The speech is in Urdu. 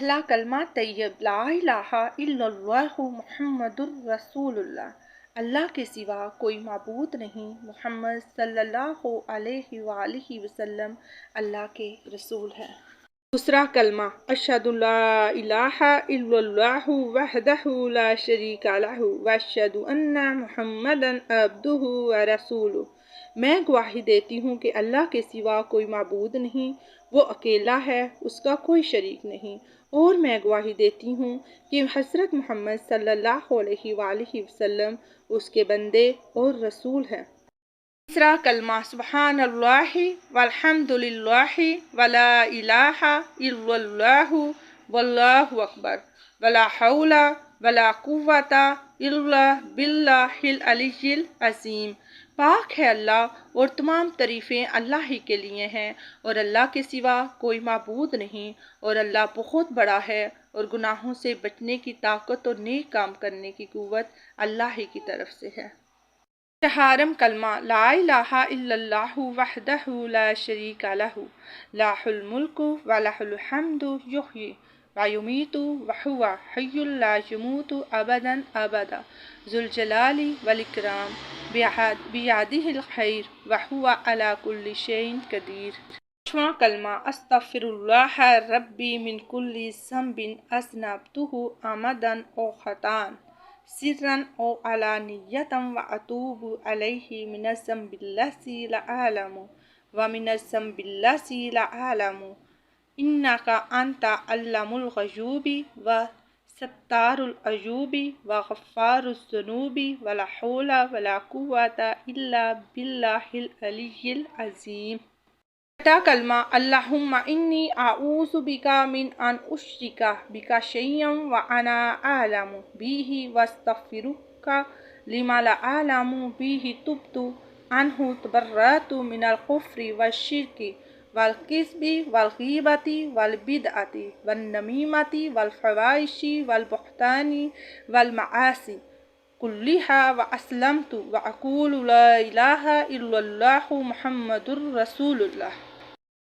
پہلا کلمہ طیب لا الہ الا اللہ محمد الرسول اللہ کے سوا کوئی معبود نہیں، محمد صلی اللہ علیہ وآلہ وسلم اللہ کے رسول ہیں۔ دوسرا کلمہ اشہد لا الہ الا اللہ وحدہ لا شریک لہ واشہد ان محمدا عبدہ ورسولہ۔ میں گواہی دیتی ہوں کہ اللہ کے سوا کوئی معبود نہیں، وہ اکیلا ہے، اس کا کوئی شریک نہیں، اور میں گواہی دیتی ہوں کہ حضرت محمد صلی اللہ علیہ وآلہ وسلم اس کے بندے اور رسول ہیں۔ تیسرا کلمہ سبحان اللہ والحمد للہ ولا الہ الا اللہ واللہ اکبر ولا حول ولا قوۃ الا باللہ العلی العظیم۔ پاک ہے اللہ اور تمام تعریفیں اللہ ہی کے لیے ہیں، اور اللہ کے سوا کوئی معبود نہیں، اور اللہ بہت بڑا ہے، اور گناہوں سے بچنے کی طاقت اور نیک کام کرنے کی قوت اللہ ہی کی طرف سے ہے۔ چہارم کلمہ لا الہ الا اللہ وحدہ لا شریک لہ لہ الملک ولہ الحمد یحیی ویمیت وہو حی لا یموت ابدا ابدا ذو الجلال والاکرام بیدہ الخیر وہو علی کل شیء قدیر۔ پانچواں کلمہ استغفر اللہ ربی من کل ذنب اذنبتہ عمدا او خطأ سرا او علانیۃ واتوب الیہ من الذنب الذی لا اعلم ومن الذنب الذی لا اعلم انک انت علام الغیوب وستار العیوب وغفار الذنوب ولا حول ولا قوۃ الا باللہ العلی العظیم۔ چھٹا کلمہ اللہم انی اعوذ بک من ان اشرک بک شیئا وانا اعلم بہ واستغفرک لما لا اعلم بہ تبت عنہ تبرأت من الکفر والشرک والکذب والغیبۃ والبدعۃ والنمیمۃ والفحشاء والبہتان والمعاصی کلہا واسلمت واقول لا الہ الا اللہ محمد رسول اللہ۔